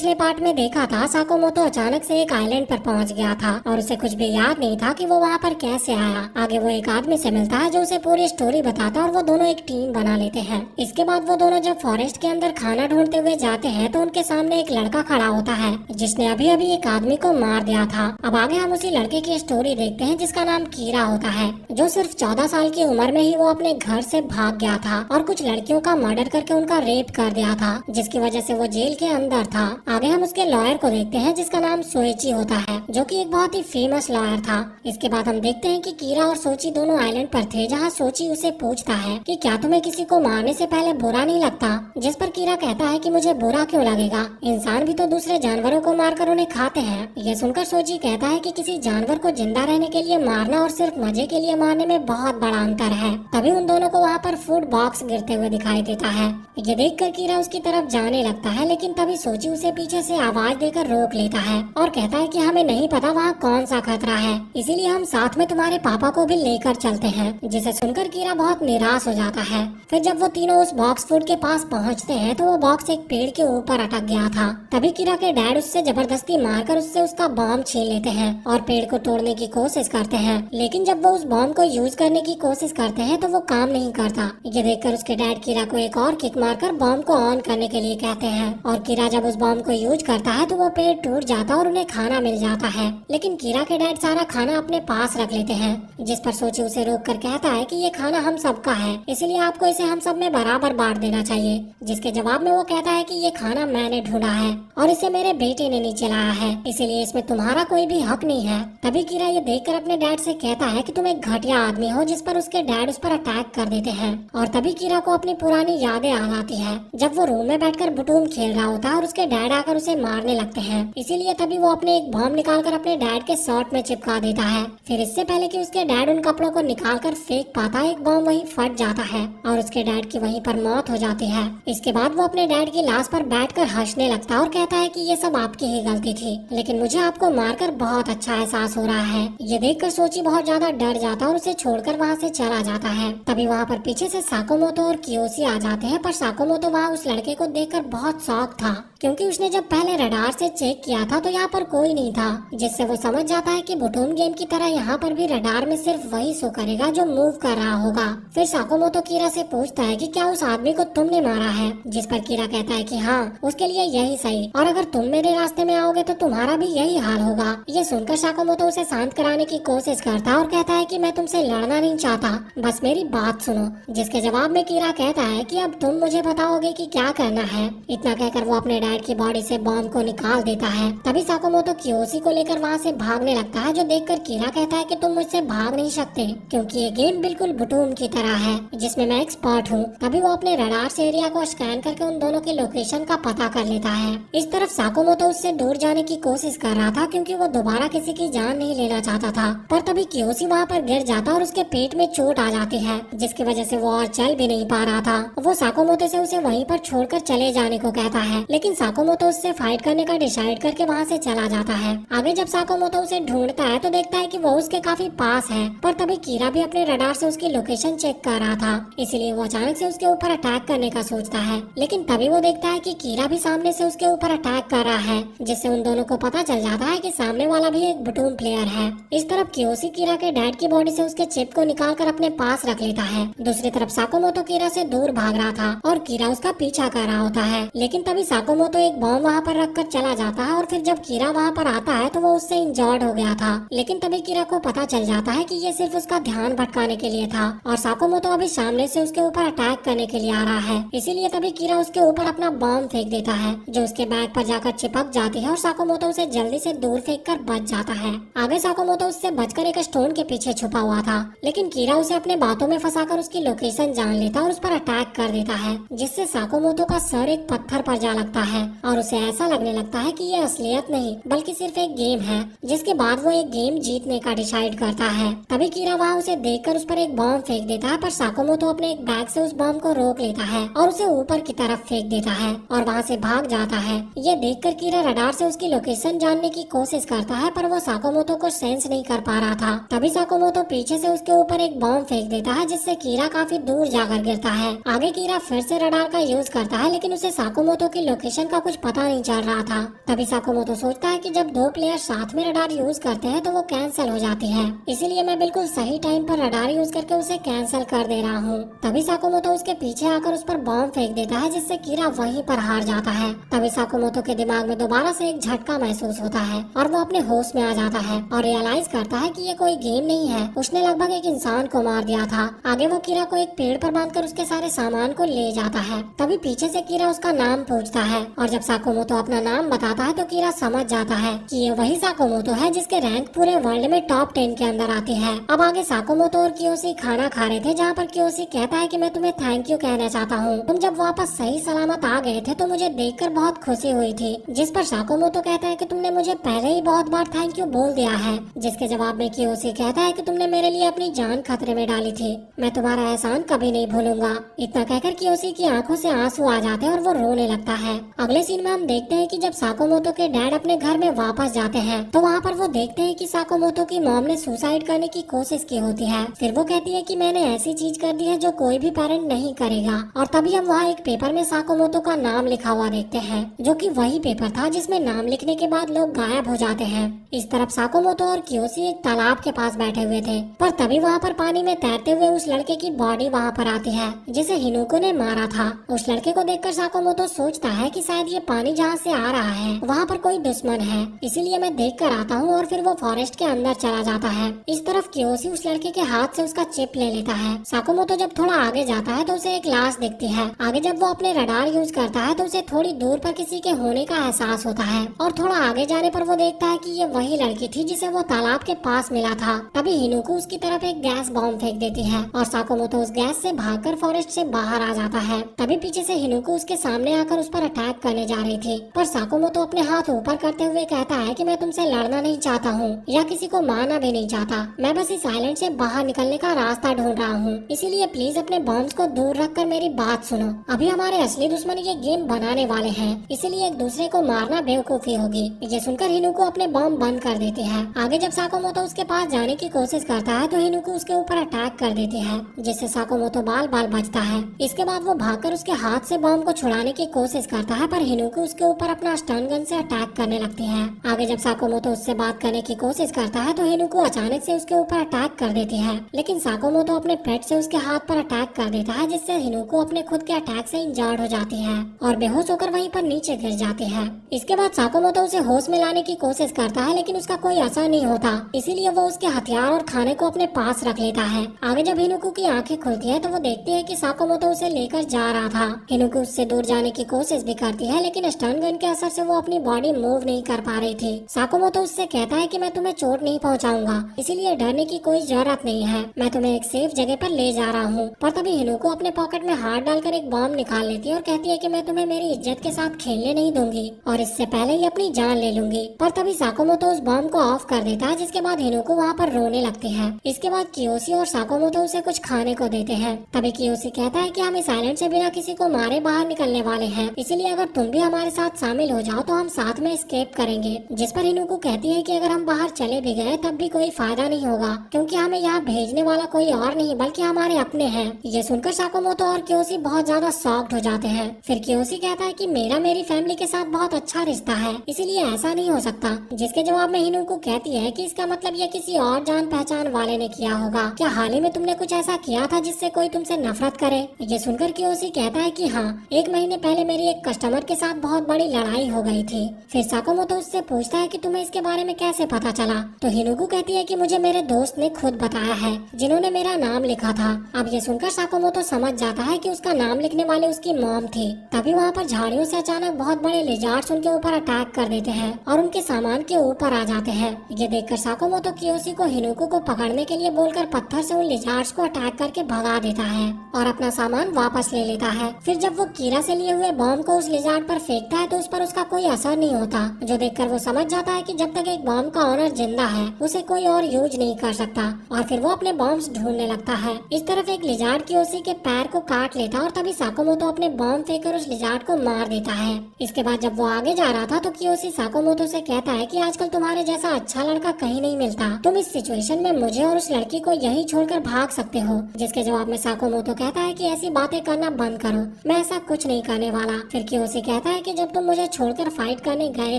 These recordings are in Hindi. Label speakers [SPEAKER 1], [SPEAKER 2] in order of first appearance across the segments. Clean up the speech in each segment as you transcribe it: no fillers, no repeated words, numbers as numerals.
[SPEAKER 1] पिछले पार्ट में देखा था, साकोमोतो अचानक से एक आइलैंड पर पहुंच गया था और उसे कुछ भी याद नहीं था कि वो वहाँ पर कैसे आया। आगे वो एक आदमी से मिलता है जो उसे पूरी स्टोरी बताता है और वो दोनों एक टीम बना लेते हैं। इसके बाद वो दोनों जब फॉरेस्ट के अंदर खाना ढूंढते हुए जाते हैं तो उनके सामने एक लड़का खड़ा होता है जिसने अभी अभी एक आदमी को मार दिया था। अब आगे हम उसी लड़के की स्टोरी देखते हैं जिसका नाम कीरा होता है, जो सिर्फ 14 साल की उम्र में ही वो अपने घर से भाग गया था और कुछ लड़कियों का मर्डर करके उनका रेप कर दिया था, जिसकी वजह से वो जेल के अंदर था। आगे हम उसके लॉयर को देखते हैं जिसका नाम सोइची होता है, जो कि एक बहुत ही फेमस लॉयर था। इसके बाद हम देखते हैं कि कीरा और सोची दोनों आइलैंड पर थे, जहाँ सोची उसे पूछता है कि क्या तुम्हें किसी को मारने से पहले बुरा नहीं लगता, जिस पर कीरा कहता है कि मुझे बुरा क्यों लगेगा, इंसान भी तो दूसरे जानवरों को मारकर उन्हें खाते हैं। ये सुनकर सोची कहता है कि किसी जानवर को जिंदा रहने के लिए मारना और सिर्फ मजे के लिए मारने में बहुत बड़ा अंतर है। तभी उन दोनों को वहाँ पर फूड बॉक्स गिरते हुए दिखाई देता है। ये देखकर कीरा उसकी तरफ जाने लगता है, लेकिन तभी सोची उसे पीछे से आवाज देकर रोक लेता है और कहता है कि हमें नहीं पता वहाँ कौन सा खतरा है, इसीलिए हम साथ में तुम्हारे पापा को भी लेकर चलते हैं। जिसे सुनकर कीरा बहुत निराश हो जाता है। फिर जब वो तीनों उस बॉक्स फूड के पास पहुँचते हैं तो वो बॉक्स एक पेड़ के ऊपर अटक गया था। तभी कीरा के डैड उससे जबरदस्ती मारकर उससे उसका बॉम्ब छीन लेते हैं और पेड़ को तोड़ने की कोशिश करते हैं, लेकिन जब वो उस बॉम्ब को यूज करने की कोशिश करते हैं तो वो काम नहीं करता। ये देखकर उसके डैड कीरा को एक और किक मारकर बॉम्ब को ऑन करने के लिए कहते हैं और कीरा जब उस बॉम्ब को यूज करता है तो वो पेड़ टूट जाता है और उन्हें खाना मिल जाता है। लेकिन कीरा के डैड सारा खाना अपने पास रख लेते हैं, जिस पर सोची उसे रोक कर कहता है कि ये खाना हम सबका है, इसलिए आपको इसे हम सब में बराबर बांट देना चाहिए। जिसके जवाब में वो कहता है कि ये खाना मैंने ढूंढा है और इसे मेरे बेटे ने नीचे लाया है, इसीलिए इसमें तुम्हारा कोई भी हक नहीं है। तभी कीरा ये देखकर अपने डैड से कहता है कि तुम एक घटिया आदमी हो, जिस पर उसके डैड उस पर अटैक कर देते हैं। और तभी कीरा को अपनी पुरानी यादें याद आती है, जब वो रूम में बैठकर बुटूम खेल रहा होता है और उसके डैड आकर उसे मारने लगते हैं। इसीलिए तभी वो अपने एक बॉम्ब निकालकर अपने डैड के शर्ट में चिपका देता है। फिर इससे पहले कि उसके डैड उन कपड़ों को निकालकर फेंक पाता, एक बॉम्ब वहीं फट जाता है और उसके डैड की वहीं पर मौत हो जाती है। इसके बाद वो अपने डैड की लाश पर बैठकर हंसने लगता है और कहता है कि ये सब आपकी ही गलती थी, लेकिन मुझे आपको मारकर बहुत अच्छा एहसास हो रहा है। ये देखकर सोची बहुत ज्यादा डर जाता है और उसे छोड़कर वहाँ से चला जाता है। तभी वहाँ पर पीछे से साकोमोतो और कियोशी आ जाते हैं, पर साकोमोतो वहाँ उस लड़के को देखकर बहुत शॉक था, क्योंकि उसने जब पहले रडार से चेक किया था तो यहाँ पर कोई नहीं था, जिससे वो समझ जाता है कि बुटूम गेम की तरह यहाँ पर भी रडार में सिर्फ वही शो करेगा जो मूव कर रहा होगा। फिर साकोमोतो कीरा से पूछता है कि क्या उस आदमी को तुमने मारा है, जिस पर कीरा कहता है कि हाँ, उसके लिए यही सही, और अगर तुम मेरे रास्ते में आओगे तो तुम्हारा भी यही हाल होगा। ये सुनकर साकोमोतो उसे शांत कराने की कोशिश करता है और कहता है कि मैं तुमसे लड़ना नहीं चाहता, बस मेरी बात सुनो। जिसके जवाब में कीरा कहता है कि अब तुम मुझे बताओगे कि क्या करना है। इतना कहकर वो अपने डैड की बॉडी से बॉम्ब को निकाल देता है। तभी साकोमोतो कियोशी को लेकर वहाँ से भागने लगता है, जो देखकर कीरा कहता है कि तुम मुझसे भाग नहीं सकते, क्योंकि ये गेम बिल्कुल बुटूम की तरह है, जिसमें मैं एक्सपर्ट हूँ। तभी वो अपने रडार से एरिया को स्कैन करके उन दोनों की लोकेशन का पता कर लेता है। इस तरफ साकोमोतो उससे दूर जाने की कोशिश कर रहा था, क्योंकि वो दोबारा किसी की जान नहीं लेना चाहता था, पर तभी कियोशी वहाँ पर गिर जाता और उसके पेट में चोट आ जाती है, जिसकी वजह से वो और चल भी नहीं पा रहा था। वो साकोमोतो से उसे वहीं पर छोड़कर चले जाने को कहता है, लेकिन साकोमोतो उससे फाइट करने का डिसाइड करके वहाँ से चला जाता है। आगे जब साकोमोतो उसे ढूंढता है तो देखता है कि वो उसके काफी पास है, पर तभी कीरा भी अपने रडार से उसकी लोकेशन चेक कर रहा था, इसलिए वो अचानक से उसके ऊपर अटैक करने का सोचता है। लेकिन तभी वो देखता है कि कीरा भी सामने से उसके ऊपर अटैक कर रहा है, जिससे उन दोनों को पता चल जाता है कि सामने वाला भी एक बुटूम प्लेयर है। इस तरफ कियोशी कीरा के डैड की बॉडी से उसके चिप को निकालकर अपने पास रख लेता है। दूसरी तरफ साकोमोतो कीरा से दूर भाग रहा था और कीरा उसका पीछा कर रहा होता है, लेकिन तभी साकोमोतो एक बॉम्ब वहाँ पर रखकर चला जाता है और फिर जब कीरा वहाँ पर आता है तो वो उससे इंजर्ड हो गया था। लेकिन तभी कीरा को पता चल जाता है कि ये सिर्फ उसका ध्यान भटकाने के लिए था और साकोमोतो अभी सामने से उसके ऊपर अटैक करने के लिए आ रहा है। इसीलिए तभी कीरा उसके ऊपर अपना बॉम्ब फेंक देता है, जो उसके बैग पर जाकर चिपक जाती है और साकोमोतो उसे जल्दी से दूर फेंक कर बच जाता है। आगे साकोमोतो उससे बचकर एक स्टोन के पीछे छुपा हुआ था, लेकिन कीरा उसे अपने बातों में फंसाकर उसकी लोकेशन जान लेता और उस पर अटैक कर देता है, जिससे साकोमोतो का सर एक पत्थर पर जा लगता है और उसे ऐसा लगने लगता है कि ये असलियत नहीं बल्कि सिर्फ एक गेम है। जिसके बाद वो एक गेम जीतने का डिसाइड करता है। तभी कीरा वहाँ उसे देखकर उस पर एक बॉम्ब फेंक देता है, पर साकोमोतो अपने एक बैग से उस बॉम्ब को रोक लेता है और उसे ऊपर की तरफ फेंक देता है और वहाँ से भाग जाता है। ये देखकर कीरा रडार से उसकी लोकेशन जानने की कोशिश करता है, पर वो साकोमोतो को सेंस नहीं कर पा रहा था। तभी साकोमोतो पीछे से उसके ऊपर एक बॉम्ब फेंक देता है, जिससे कीरा काफी दूर जाकर गिरता है। आगे कीरा फिर से रडार का यूज करता है, लेकिन उसे साकोमोतो की लोकेशन सिचुएशन का कुछ पता नहीं चल रहा था। तभी साकुमोतो सोचता है कि जब दो प्लेयर साथ में रडार यूज करते हैं तो वो कैंसिल हो जाती है, इसीलिए मैं बिल्कुल सही टाइम पर रडार यूज करके उसे कैंसिल कर दे रहा हूँ। तभी साकुमोतो उसके पीछे आकर उस पर बॉम्ब फेंक देता है, जिससे कीरा वहीं पर हार जाता है। तभी साकुमोतो के दिमाग में दोबारा से एक झटका महसूस होता है और वो अपने होश में आ जाता है और रियलाइज करता है कि ये कोई गेम नहीं है, उसने लगभग एक इंसान को मार दिया था। आगे वो कीरा को एक पेड़ पर बांधकर उसके सारे सामान को ले जाता है। तभी पीछे से कीरा उसका नाम पूछता है और जब साकुमोतो अपना नाम बताता है तो कीरा समझ जाता है कि ये वही साकुमोतो है जिसके रैंक पूरे वर्ल्ड में टॉप 10 के अंदर आती है। अब आगे साकुमोतो और कियोशी खाना खा रहे थे, जहाँ पर कियोशी कहता है कि मैं तुम्हें थैंक यू कहना चाहता हूँ, तुम जब वापस सही सलामत आ गए थे तो मुझे देखकर बहुत खुशी हुई थी। जिस पर साकुमोतो कहता है कि तुमने मुझे पहले ही बहुत बार थैंक यू बोल दिया है, जिसके जवाब में कियोशी कहता है कि तुमने मेरे लिए अपनी जान खतरे में डाली थी, मैं तुम्हारा एहसान कभी नहीं भूलूंगा। इतना कहकर कियोशी की आंखों से आंसू आ जाते हैं और वो रोने लगता है। अगले सीन में हम देखते हैं कि जब साकुमोतो के डैड अपने घर में वापस जाते हैं तो वहाँ पर वो देखते हैं कि साकुमोतो की मॉम ने सुसाइड करने की कोशिश की होती है। फिर वो कहती है कि मैंने ऐसी चीज कर दी है जो कोई भी पेरेंट नहीं करेगा। और तभी हम वहाँ एक पेपर में साकुमोतो का नाम लिखा हुआ देखते हैं, जो कि वही पेपर था जिसमें नाम लिखने के बाद लोग गायब हो जाते हैं। इस तरफ साकुमोतो और कियोशी एक तालाब के पास बैठे हुए थे, पर तभी वहाँ पर पानी में तैरते हुए उस लड़के की बॉडी वहाँ पर आती है जिसे हिनुको ने मारा था। उस लड़के को देखकर साकुमोतो सोचता है कि शायद ये पानी जहाँ से आ रहा है वहाँ पर कोई दुश्मन है, इसीलिए मैं देख कर आता हूँ। और फिर वो फॉरेस्ट के अंदर चला जाता है। इस तरफ कियोशी उस लड़के के हाथ से उसका चिप ले लेता है। साकुमोतो जब थोड़ा आगे जाता है तो उसे एक लाश दिखती है। आगे जब वो अपने रडार यूज करता है तो उसे थोड़ी दूर पर किसी के होने का एहसास होता है और थोड़ा आगे जाने पर वो देखता है कि ये वही लड़की थी जिसे वो तालाब के पास मिला था। तभी हिनुको उसकी तरफ एक गैस बॉम्ब फेंक देती है और साकुमोतो उस गैस से भागकर फॉरेस्ट से बाहर आ जाता है। तभी पीछे से हिनुको उसके सामने आकर उस पर अटैक करने जा रही थी, पर साकुमोतो अपने हाथ ऊपर करते हुए कहता है कि मैं तुमसे लड़ना नहीं चाहता हूँ या किसी को मारना भी नहीं चाहता, मैं बस इस आइलैंड से बाहर निकलने का रास्ता ढूंढ रहा हूँ, इसीलिए प्लीज अपने बॉम्ब्स को दूर रखकर मेरी बात सुनो। अभी हमारे असली दुश्मन ये गेम बनाने वाले हैं, इसीलिए एक दूसरे को मारना बेवकूफी होगी। ये सुनकर हिनुको अपने बॉम्ब बंद कर देती है। आगे जब साकुमोतो उसके पास जाने की कोशिश करता है तो हिनुको उसके ऊपर अटैक कर देती है, जिससे साकुमोतो बाल बाल बचता है। इसके बाद वो भागकर उसके हाथ से बॉम्ब को छुड़ाने की कोशिश करता है, पर हिनुको उसके ऊपर अपना स्टन गन से अटैक करने लगती है। आगे जब साकुमोतो उससे बात करने की कोशिश करता है तो हिनुको अचानक से उसके ऊपर अटैक कर देती है, लेकिन साकुमोतो अपने पेट से उसके हाथ पर अटैक कर देता है, जिससे हिनुको अपने खुद के अटैक से इंजर्ड हो जाती है और बेहोश होकर वहीं पर नीचे गिर जाती है। इसके बाद साकुमोतो उसे होश में लाने की कोशिश करता है, लेकिन उसका कोई असर नहीं होता, इसीलिए वो उसके हथियार और खाने को अपने पास रख लेता है। आगे जब हिनुको की आंखें खुलती है तो वो देखती है कि साकुमोतो उसे लेकर जा रहा था। हिनुको उससे दूर जाने की कोशिश भी करती है, लेकिन स्टन गन के असर से वो अपनी बॉडी मूव नहीं कर पा रही थी। साकुमोतो उससे कहता है कि मैं तुम्हें चोट नहीं पहुंचाऊंगा, इसीलिए डरने की कोई जरूरत नहीं है, मैं तुम्हें एक सेफ जगह पर ले जा रहा हूँ। पर तभी हिनुको अपने पॉकेट में हाथ डालकर एक बॉम्ब निकाल लेती है और कहती है कि मैं तुम्हें मेरी इज्जत के साथ खेलने नहीं दूंगी और इससे पहले ही अपनी जान ले लूंगी। पर तभी साकुमोतो उस बॉम्ब को ऑफ कर देता है, जिसके बाद हिनुको वहाँ पर रोने लगती है। इसके बाद कियोशी और साकुमोतो उसे कुछ खाने को देते हैं। तभी कियोशी कहता है कि हम इस आइलैंड से बिना किसी को मारे बाहर निकलने वाले हैं, इसीलिए अगर तुम भी हमारे साथ शामिल हो जाओ तो हम साथ में एस्केप करेंगे। जिस पर हिनुको कहती है कि अगर हम बाहर चले भी गए तब भी कोई फायदा नहीं होगा, क्योंकि हमें यहाँ भेजने वाला कोई और नहीं बल्कि हमारे अपने हैं। ये सुनकर साकुमोतो और कियोशी बहुत ज्यादा शॉक्ड हो जाते हैं। फिर कियोशी कहता है कि मेरा मेरी फैमिली के साथ बहुत अच्छा रिश्ता है, इसीलिए ऐसा नहीं हो सकता। जिसके जवाब में हिनुको कहती है कि इसका मतलब ये किसी और जान पहचान वाले ने किया होगा। क्या हाल ही में तुमने कुछ ऐसा किया था जिससे कोई तुमसे नफरत करे? ये सुनकर कियोशी कहता है कि हाँ, 1 महीने पहले मेरी एक कस्टमर के साथ बहुत बड़ी लड़ाई हो गई थी। फिर साकुमोतो उससे पूछता है कि तुम्हें इसके बारे में कैसे पता चला? तो हिनुको कहती है कि मुझे मेरे दोस्त ने खुद बताया है, जिन्होंने मेरा नाम लिखा था। अब ये सुनकर साकुमोतो समझ जाता है कि उसका नाम लिखने वाले उसकी मॉम थी। तभी वहाँ पर झाड़ियों से अचानक बहुत बड़े लिजार्ड्स उनके ऊपर अटैक कर देते हैं और उनके सामान के ऊपर आ जाते हैं। ये देखकर साकुमोतो कियोशी को हिनुको को पकड़ने के लिए बोलकर पत्थर से उन लिजार्ड्स को अटैक करके भगा देता है और अपना सामान वापस ले लेता है। फिर जब वो कीरा से लिए हुए बॉम्ब को उस लिजार्ड पर फेंकता है तो उस पर उसका कोई असर नहीं होता, जो देखकर वो समझ जाता है कि जब तक एक बॉम्ब का ऑनर जिंदा है उसे कोई और यूज नहीं कर सकता और फिर वो अपने बॉम्ब्स ढूंढने लगता है। इस तरफ एक लिजार्ड कियोशी के पैर को काट लेता और तभी साकुमोतो अपने बॉम्ब फेंककर उस लिजार्ड को मार देता है। इसके बाद जब वो आगे जा रहा था तो कियोशी साकुमोतो से कहता है कि आजकल तुम्हारे जैसा अच्छा लड़का कहीं नहीं मिलता, तुम इस सिचुएशन में मुझे और उस लड़की को यहीं छोड़कर भाग सकते हो। जिसके जवाब में साकुमोतो कहता है कि ऐसी बातें करना बंद करो, मैं ऐसा कुछ नहीं करने वाला। फिर क्योसी कहता है कि जब तुम मुझे छोड़कर फाइट करने गए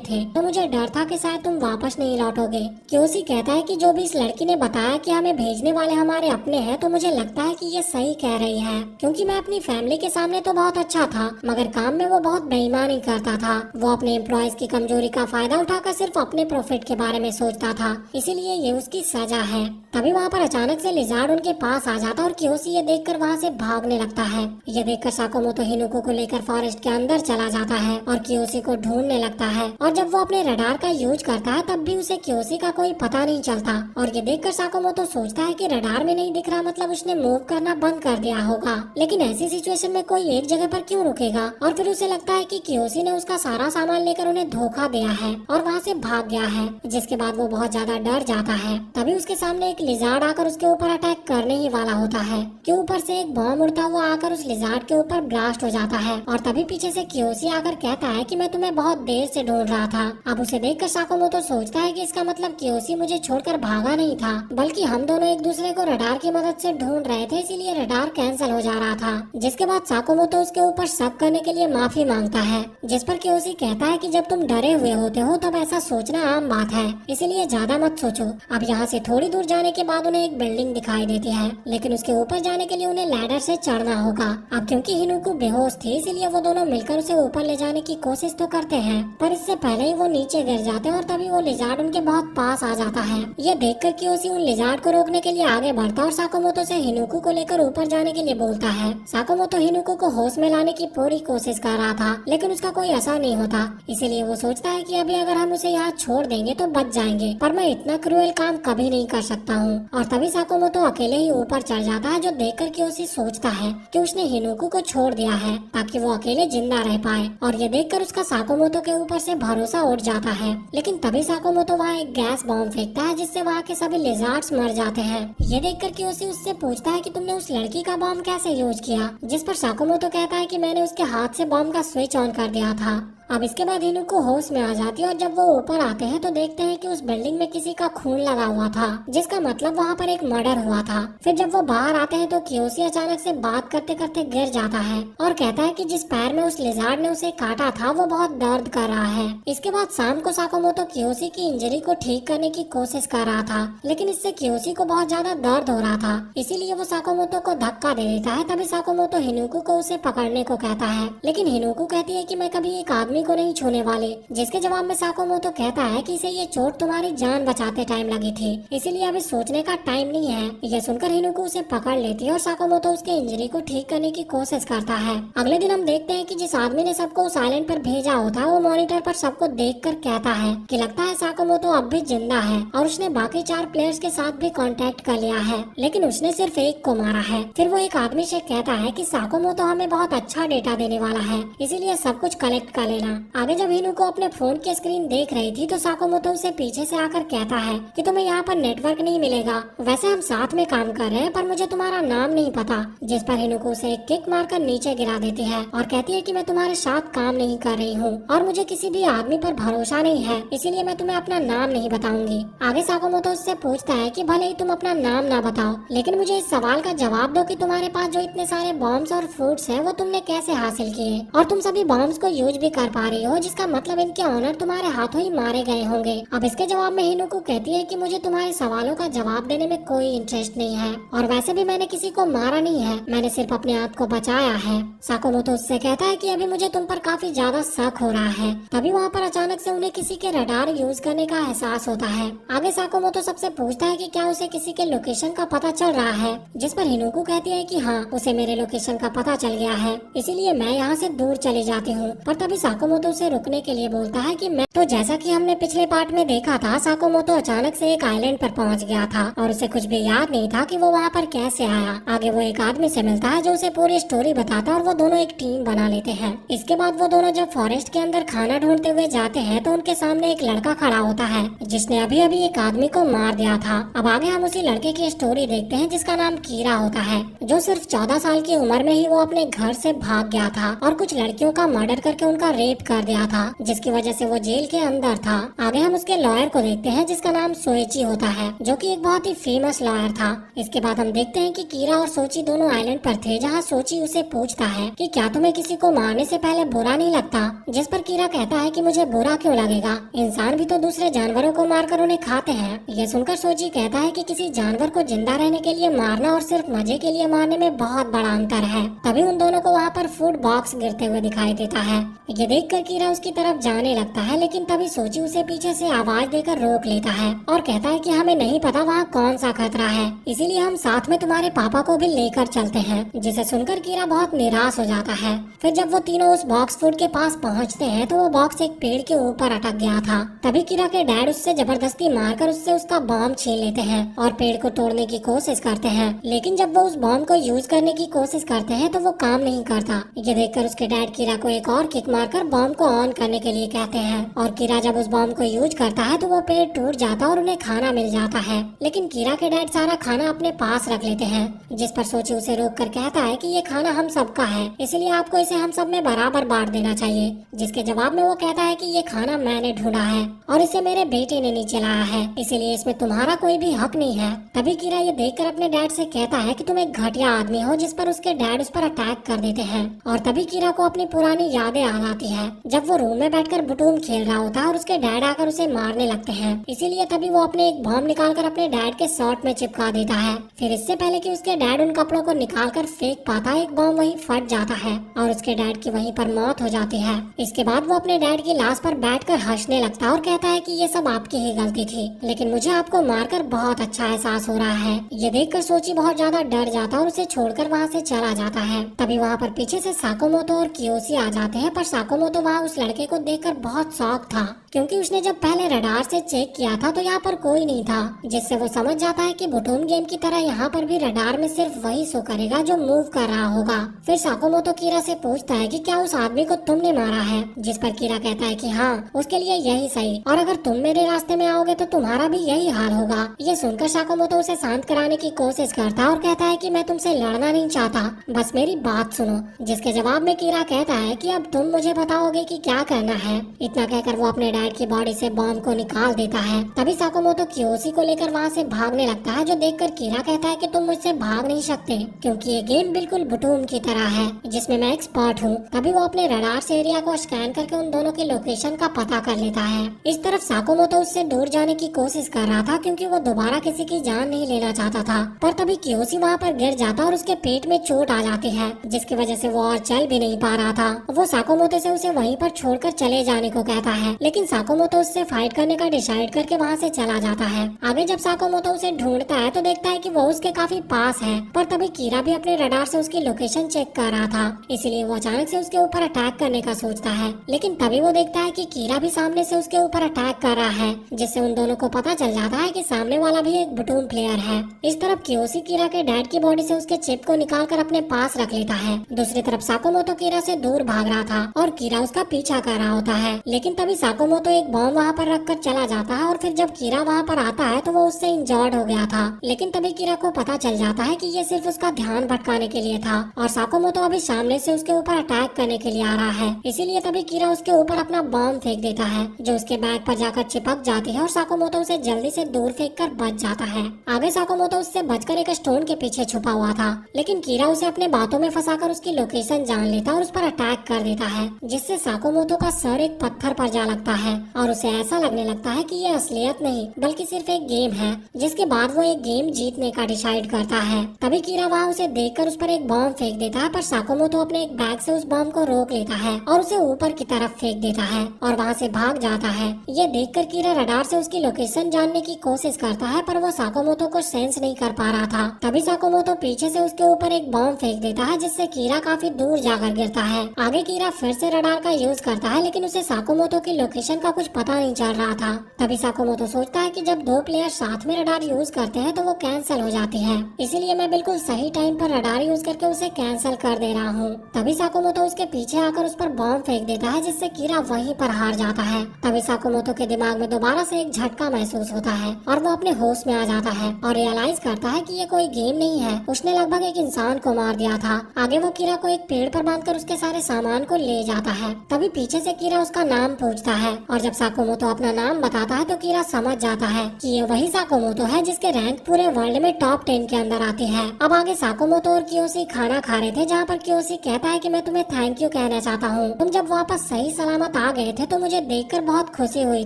[SPEAKER 1] थे तो मुझे डर था कि शायद तुम वापस नहीं लौटोगे। क्योसी कहता है कि जो भी इस लड़की ने बताया कि हमें भेजने वाले हमारे अपने हैं, तो मुझे लगता है कि ये सही कह रही है, क्योंकि मैं अपनी फैमिली के सामने तो बहुत अच्छा था मगर काम में वो बहुत बेईमानी करता था। वो अपने एम्प्लॉयज की कमजोरी का फायदा उठाकर सिर्फ अपने प्रॉफिट के बारे में सोचता था, इसीलिए ये उसकी सजा है। तभी वहाँ पर अचानक से लिजार्ड उनके पास आ जाता और क्योसी ये देखकर वहाँ से भागने लगता है। ये देखकर साकोमोतो हिनुको को लेकर फॉरेस्ट के अंदर चला जाता है और क्योसी को ढूंढने लगता है। और जब वो अपने रडार का यूज करता है तब भी उसे क्योसी का कोई पता नहीं चलता। और ये देखकर साकोमोतो सोचता है कि रडार में नहीं दिख रहा, मतलब उसने मूव करना बंद कर दिया होगा। लेकिन ऐसी सिचुएशन में कोई एक जगह पर क्यों रुकेगा? और फिर उसे लगता है कि क्योसी ने उसका सारा सामान लेकर उन्हें धोखा दिया है और वहाँ से भाग गया है, जिसके बाद वो बहुत ज्यादा डर जाता है। तभी उसके सामने एक लिजार्ड आकर उसके ऊपर अटैक करने ही वाला होता है कि ऊपर से एक बॉम्ब उड़ता हुआ आकर उस लिजार्ड के ऊपर ब्लास्ट हो जाता है। और तभी पीछे से क्योसी आकर कहता है कि मैं तुम्हें बहुत देर से ढूंढ रहा था। अब उसे देखकर साकोमोतो सोचता है कि इसका मतलब क्योसी मुझे छोड़कर भागा नहीं था, बल्कि हम दोनों एक दूसरे को रडार की मदद से ढूंढ रहे थे, इसीलिए रडार कैंसिल हो जा रहा था। जिसके बाद साकोमोतो उसके ऊपर शक करने के लिए माफी मांगता है, जिस पर क्योसी कहता है कि जब तुम डरे हुए होते हो तब ऐसा सोचना आम बात है, इसीलिए ज्यादा मत सोचो। अब यहाँ से थोड़ी दूर जाने के बाद उन्हें एक बिल्डिंग दिखाई देती है, लेकिन उसके ऊपर जाने के लिए उन्हें लैडर से चढ़ना होगा। अब क्योंकि हिनुको बेहोश थी, इसीलिए वो दोनों मिलकर उसे ऊपर ले जाने की कोशिश तो करते हैं, पर इससे पहले ही वो नीचे गिर जाते हैं और तभी वो लिजार्ड उनके बहुत पास आ जाता है। ये देखकर क्योसी उन लिजार्ड को रोकने के लिए आगे बढ़ता और साकोमोतो से हिनुको को लेकर ऊपर जाने के लिए बोलता है। साकोमोतो हिनुको को होश में लाने की पूरी कोशिश कर रहा था, लेकिन उसका कोई असर नहीं होता, इसीलिए वो सोचता है कि अभी अगर हम उसे यहाँ छोड़ देंगे तो बच जाएंगे, पर मैं इतना क्रूएल काम कभी नहीं कर सकता हूँ। और तभी साकोमोतो अकेले ही ऊपर चढ़ जाता है, जो देखकर क्योसी सोचता है कि उसने हिनुको को छोड़ दिया है ताकि वो अकेले जिंदा रह पाए। और ये देखकर उसका साकोमोतो के ऊपर से भरोसा उठ जाता है। लेकिन तभी साकोमोतो वहाँ एक गैस बॉम्ब फेंकता है, जिससे वहाँ के सभी लिजार्ड्स मर जाते हैं। ये देखकर क्योसी उससे पूछता है कि तुमने उस लड़की का बॉम्ब कैसे यूज किया, जिस पर साकोमोतो कहता है कि मैंने उसके हाथ से बॉम्ब का स्विच ऑन कर दिया था। अब इसके बाद हिनुको होश में आ जाती है और जब वो ऊपर आते हैं तो देखते हैं कि उस बिल्डिंग में किसी का खून लगा हुआ था, जिसका मतलब वहाँ पर एक मर्डर हुआ था। फिर जब वो बाहर आते हैं तो क्योसी अचानक से बात करते करते गिर जाता है और कहता है कि जिस पैर में उस लिजार्ड ने उसे काटा था वो बहुत दर्द कर रहा है। इसके बाद शाम को साकोमोतो क्योसी की इंजरी को ठीक करने की कोशिश कर रहा था, लेकिन इससे क्योसी को बहुत ज्यादा दर्द हो रहा था, इसीलिए वो साकोमोतो को धक्का दे देता है। तभी साकोमोतो हिनुको को उसे पकड़ने को कहता है, लेकिन हिनुको कहती है कि मैं कभी एक आदमी को नहीं छूने वाले, जिसके जवाब में साकोमोतो कहता है कि इसे ये चोट तुम्हारी जान बचाते टाइम लगी थी, इसीलिए अभी सोचने का टाइम नहीं है। ये सुनकर हिनुको उसे पकड़ लेती है और साकोमोतो उसके इंजरी को ठीक करने की कोशिश करता है। अगले दिन हम देखते हैं कि जिस आदमी ने सबको उस आइलैंड पर भेजा होता है वो मॉनिटर पर सबको देखकर कहता है कि लगता है साकोमोतो अब भी जिंदा है और उसने बाकी 4 प्लेयर्स के साथ भी कांटेक्ट कर लिया है, लेकिन उसने सिर्फ एक को मारा है। फिर वो एक आदमी से कहता है कि साकोमोतो हमें बहुत अच्छा डेटा देने वाला है, इसीलिए सब कुछ कलेक्ट कर लेना। आगे जब हिनुको अपने फोन की स्क्रीन देख रही थी तो साकोमोतो उसे पीछे से आकर कहता है कि तुम्हें यहाँ पर नेटवर्क नहीं मिलेगा, वैसे हम साथ में काम कर रहे हैं पर मुझे तुम्हारा नाम नहीं पता। जिस पर हिनुको उसे एक किक मारकर नीचे गिरा देती है और कहती है कि मैं तुम्हारे साथ काम नहीं कर रही हूँ और मुझे किसी भी आदमी पर भरोसा नहीं है, इसीलिए मैं तुम्हें अपना नाम नहीं बताऊंगी। आगे साकोमोतो उससे पूछता है कि भले ही तुम अपना नाम ना बताओ, लेकिन मुझे इस सवाल का जवाब दो कि तुम्हारे पास जो इतने सारे बॉम्ब्स और फ्रूट्स हैं वो तुमने कैसे हासिल किए और तुम सभी बॉम्ब्स को यूज भी कर पा रही हो, जिसका मतलब इनके ऑनर तुम्हारे हाथों ही मारे गए होंगे। अब इसके जवाब में हिनुको कहती है कि मुझे तुम्हारे सवालों का जवाब देने में कोई इंटरेस्ट नहीं है और वैसे भी मैंने किसी को मारा नहीं है, मैंने सिर्फ अपने आप को बचाया है। साकोमोतो उससे कहता है कि अभी मुझे तुम पर काफी ज्यादा शक हो रहा है। तभी वहाँ पर अचानक से उन्हें किसी के रडार यूज करने का एहसास होता है। आगे साकोमोतो सबसे पूछता है कि क्या उसे किसी के लोकेशन का पता चल रहा है, जिस पर हिनुको कहती है कि हाँ, उसे मेरे लोकेशन का पता चल गया है, इसीलिए मैं यहाँ से दूर चली जाती हूँ। पर तभी साकोमोतो उसे रुकने के लिए बोलता है कि मैं तो जैसा कि हमने पिछले पार्ट में देखा था, साकोमोतो अचानक से एक आइलैंड पर पहुंच गया था और उसे कुछ भी याद नहीं था कि वो वहाँ पर कैसे आया। आगे वो एक आदमी से मिलता है जो उसे पूरी स्टोरी बताता है और वो दोनों एक टीम बना लेते हैं। इसके बाद वो दोनों जब फॉरेस्ट के अंदर खाना ढूंढते हुए जाते हैं तो उनके सामने एक लड़का खड़ा होता है जिसने अभी अभी एक आदमी को मार दिया था। अब आगे हम उसी लड़के की स्टोरी देखते हैं जिसका नाम कीरा होता है, जो सिर्फ 14 साल की उम्र में ही वो अपने घर से भाग गया था और कुछ लड़कियों का मर्डर करके उनका रेप रेप कर दिया था, जिसकी वजह से वो जेल के अंदर था। आगे हम उसके लॉयर को देखते हैं जिसका नाम सोएची होता है, जो कि एक बहुत ही फेमस लॉयर था। इसके बाद हम देखते हैं कि कीरा और सोची दोनों आइलैंड पर थे, जहाँ सोची उसे पूछता है कि क्या तुम्हें किसी को मारने से पहले बुरा नहीं लगता, जिस पर कीरा कहता है कि मुझे बुरा क्यों लगेगा, इंसान भी तो दूसरे जानवरों को मारकर उन्हें खाते हैं। ये सुनकर सोची कहता है कि किसी जानवर को जिंदा रहने के लिए मारना और सिर्फ मजे के लिए मारने में बहुत बड़ा अंतर है। तभी उन दोनों को वहाँ पर फूड बॉक्स गिरते हुए दिखाई देता है। ये देखकर कीरा उसकी तरफ जाने लगता है, लेकिन तभी सोची उसे पीछे से आवाज देकर रोक लेता है और कहता है कि हमें नहीं पता वहाँ कौन सा खतरा है, इसीलिए हम साथ में तुम्हारे पापा को भी लेकर चलते हैं। जिसे सुनकर कीरा बहुत निराश हो जाता है। फिर जब वो तीनों उस बॉक्स फूड के पास पहुँचते हैं तो वो बॉक्स एक पेड़ के ऊपर अटक गया था। तभी कीरा के डैड उससे जबरदस्ती मारकर उससे उसका बॉम्ब छीन लेते हैं और पेड़ को तोड़ने की कोशिश करते हैं, लेकिन जब वो उस बॉम्ब को यूज करने की कोशिश करते हैं तो वो काम नहीं करता। ये देखकर उसके डैड कीरा को एक और किक मारकर बॉम्ब को ऑन करने के लिए कहते हैं और कीरा जब उस बॉम्ब को यूज करता है तो वो पेड़ टूट जाता है और उन्हें खाना मिल जाता है। लेकिन कीरा के डैड सारा खाना अपने पास रख लेते हैं, जिस पर सोची उसे रोक कर कहता है कि ये खाना हम सबका है, इसलिए आपको इसे हम सब में बराबर बांट देना चाहिए। जिसके जवाब में वो कहता है कि ये खाना मैंने ढूंढा है और इसे मेरे बेटे ने नीचे लाया है, इसीलिए इसमें तुम्हारा कोई भी हक नहीं है। तभी कीरा ये देखकर अपने डैड से कहता है कि तुम एक घटिया आदमी हो, जिस पर उसके डैड उस पर अटैक कर देते हैं। और तभी कीरा को अपनी पुरानी यादें याद आती है, जब वो रूम में बैठकर बुटूम खेल रहा होता है और उसके डैड आकर उसे मारने लगते हैं। इसीलिए तभी वो अपने एक बॉम्ब निकालकर अपने डैड के शर्ट में चिपका देता है। फिर इससे पहले कि उसके डैड उन कपड़ों को निकालकर फेंक पाता, एक बॉम्ब वहीं फट जाता है और उसके डैड की वहीं पर मौत हो जाती है। इसके बाद वो अपने डैड की लाश पर बैठकर हंसने लगता है और कहता है कि ये सब आपकी ही गलती थी, लेकिन मुझे आपको मारकर बहुत अच्छा एहसास हो रहा है। ये देखकर सोची बहुत ज्यादा डर जाता है और उसे छोड़कर वहाँ से चला जाता है। तभी वहाँ पर पीछे से साकोमोतो और कियोशी आ जाते हैं, पर साकोमोतो वहाँ उस लड़के को देखकर बहुत शॉक था, क्योंकि उसने जब पहले रडार से चेक किया था तो यहाँ पर कोई नहीं था, जिससे वो समझ जाता है कि बुटूम गेम की तरह यहाँ पर भी रडार में सिर्फ वही शो करेगा जो मूव कर रहा होगा। फिर साकोमोतो कीरा से पूछता है कि क्या उस आदमी को तुमने मारा है, जिस पर कीरा कहता है कि हाँ, उसके लिए यही सही, और अगर तुम मेरे रास्ते में आओगे तो तुम्हारा भी यही हाल होगा। ये सुनकर साकोमोतो उसे शांत कराने की कोशिश करता है और कहता है कि मैं तुमसे लड़ना नहीं चाहता, बस मेरी बात सुनो। जिसके जवाब में कीरा कहता है कि अब तुम मुझे बताओगे कि क्या करना है। इतना कहकर वो अपने डैड की बॉडी से बॉम्ब को निकाल देता है। तभी साकोमोतो कियोशी को लेकर वहाँ से भागने लगता है, जो देखकर कीरा कहता है कि तुम मुझसे भाग नहीं सकते, क्योंकि ये गेम बिल्कुल बुटूम की तरह है, जिसमें मैं एक्सपर्ट हूँ। तभी वो अपने रडार से एरिया को स्कैन करके उन दोनों के लोकेशन का पता कर लेता है। इस तरफ साकोमोतो उससे दूर जाने की कोशिश कर रहा था, क्योंकि वो दोबारा किसी की जान नहीं लेना चाहता था, पर तभी कियोशी वहाँ पर गिर जाता और उसके पेट में चोट आ जाती है, जिसकी वजह से वो और चल भी नहीं पा रहा था। वो साकोमोतो से उसे वहीं पर छोड़कर चले जाने को कहता है, लेकिन साकोमोतो उससे फाइट करने का डिसाइड करके वहाँ से चला जाता है। आगे जब साकोमोतो उसे ढूंढता है तो देखता है कि वो उसके काफी पास है, पर तभी कीरा भी अपने रडार से उसकी लोकेशन चेक कर रहा था, इसलिए वो अचानक से उसके ऊपर अटैक करने का सोचता है। लेकिन तभी वो देखता है कि कीरा भी सामने से उसके ऊपर अटैक कर रहा है, जिससे उन दोनों को पता चल जाता है कि सामने वाला भी एक बुटूम प्लेयर है। इस तरफ कियोशी कीरा के डैड की बॉडी से उसके चिप को निकालकर अपने पास रख लेता है। दूसरी तरफ साकोमोतो कीरा से दूर भाग रहा था और कीरा उसका पीछा कर रहा होता है, लेकिन तभी साकोमोतो एक बॉम्ब वहाँ पर रखकर चला जाता है और फिर जब कीरा वहाँ पर आता है तो वो उससे इंजर्ड हो गया था। लेकिन तभी कीरा को पता चल जाता है कि ये सिर्फ उसका ध्यान भटकाने के लिए था और साकोमोतो अभी सामने से उसके ऊपर अटैक करने के लिए आ रहा है। इसीलिए तभी कीरा उसके ऊपर अपना बॉम्ब फेंक देता है, जो उसके बैग पर जाकर चिपक जाती है और साकोमोतो उसे जल्दी से दूर फेंक कर बच जाता है। आगे साकोमोतो उससे बचकर एक स्टोन के पीछे छुपा हुआ था, लेकिन कीरा उसे अपने बातों में फंसाकर उसकी लोकेशन जान लेता और उस पर अटैक कर देता है, जिससे साकोमोतो का सर एक पत्थर पर जा लगता है और उसे ऐसा लगने लगता है कि ये असलियत नहीं बल्कि सिर्फ एक गेम है। जिसके बाद वो एक गेम जीतने का डिसाइड करता है। तभी कीरा वहाँ उसे देखकर उस पर एक बॉम्ब फेंक देता है, पर साकोमोतो अपने एक बैग से उस बॉम्ब को रोक लेता है और उसे ऊपर की तरफ फेंक देता है और वहाँ से भाग जाता है। ये देखकर कीरा रडार से उसकी लोकेशन जानने की कोशिश करता है, पर वो साकोमोतो को सेंस नहीं कर पा रहा था। तभी साकोमोतो पीछे से उसके ऊपर एक बॉम्ब फेंक देता है, जिससे कीरा काफी दूर जाकर गिरता है। आगे कीरा फिर से रडार का यूज करता है, लेकिन उसे साकोमोतो की लोकेशन का कुछ पता नहीं चल रहा था। तभी साकोमोतो सोचता है कि जब दो प्लेयर साथ में रडार यूज करते हैं तो वो कैंसिल हो जाती है, इसीलिए मैं बिल्कुल सही टाइम पर रडार यूज करके उसे कैंसिल कर दे रहा हूँ। तभी साकोमोतो उसके पीछे आकर उस पर बॉम्ब फेंक देता है, जिससे कीरा वहीं पर हार जाता है। तभी साकोमोतो के दिमाग में दोबारा से एक झटका महसूस होता है और वो अपने होश में आ जाता है और रियलाइज करता है कि ये कोई गेम नहीं है, उसने लगभग एक इंसान को मार दिया था। आगे वो कीरा को एक पेड़ पर बांधकर उसके सारे सामान को ले जाता है। तभी पीछे से कीरा उसका नाम पूछता है और जब साकोमोतो अपना नाम बताता है तो कीरा समझ जाता है कि ये वही साकोमोतो है जिसके रैंक पूरे वर्ल्ड में टॉप 10 के अंदर आती है। अब आगे साकोमोतो और कियोशी खाना खा रहे थे, जहाँ पर कियोशी कहता है कि मैं तुम्हें थैंक यू कहना चाहता हूँ। तुम जब वापस सही सलामत आ गए थे तो मुझे देखकर बहुत खुशी हुई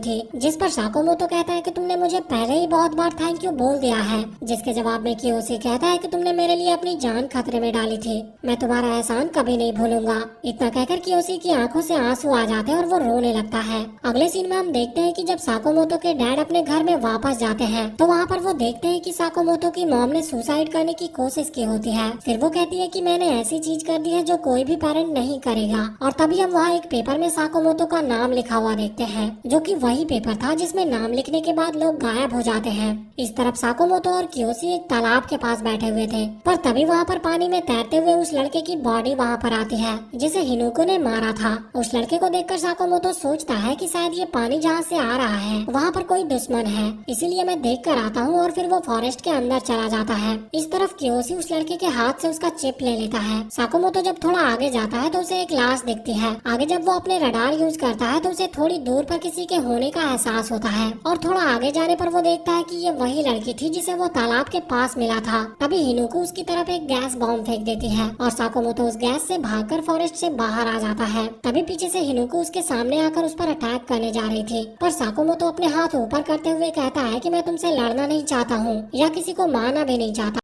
[SPEAKER 1] थी। जिस पर साकोमोतो कहता है कि तुमने मुझे पहले ही बहुत बार थैंक यू बोल दिया है। जिसके जवाब में कियोशी कहता है कि तुमने मेरे लिए अपनी जान खतरे में डाली थी, मैं तुम्हारा एहसान कभी नहीं भूलूंगा। इतना कहकर कियोशी की आंखों से आंसू आ जाते हैं और वो रोने लगता है। अगले सीन में हम देखते हैं कि जब साकोमोतो के डैड अपने घर में वापस जाते हैं तो वहाँ पर वो देखते हैं कि साकोमोतो की मॉम ने सुसाइड करने की कोशिश की होती है। फिर वो कहती है कि मैंने ऐसी चीज कर दी है जो कोई भी पेरेंट नहीं करेगा। और तभी हम वहाँ एक पेपर में साकोमोतो का नाम लिखा हुआ देखते हैं, जो कि वही पेपर था जिसमें नाम लिखने के बाद लोग गायब हो जाते हैं। इस तरफ साकोमोतो और कियोशी एक तालाब के पास बैठे हुए थे, पर तभी वहाँ पर पानी में तैरते हुए उस लड़के की बॉडी वहाँ पर आती है जिसे हिनुको ने मारा था। उस लड़के को देखकर साकोमोतो सोचता है कि शायद ये पानी जहाँ से आ रहा है वहाँ पर कोई दुश्मन है, इसीलिए मैं देख कर आता हूँ। और फिर वो फॉरेस्ट के अंदर चला जाता है। इस तरफ कियोशी उस लड़के के हाथ से उसका चिप ले लेता है। साकोमोतो जब थोड़ा आगे जाता है तो उसे एक लाश दिखती है। आगे जब वो अपने रडार यूज करता है तो उसे थोड़ी दूर पर किसी के होने का एहसास होता है और थोड़ा आगे जाने पर वो देखता है कि ये वही लड़की थी जिसे वो तालाब के पास मिला था। तभी हिनुको उसकी तरफ एक गैस बॉम्ब फेंक देती है और साकोमोतो उस गैस से भागकर फॉरेस्ट से बाहर आ जाता है। तभी पीछे से हिनुको उसके सामने आकर उस पर अटैक करने जा रही थी, पर साकोमोतो अपने हाथ ऊपर करते हुए कहता है कि मैं तुमसे लड़ना नहीं चाहता हूँ या किसी को मारना भी नहीं चाहता।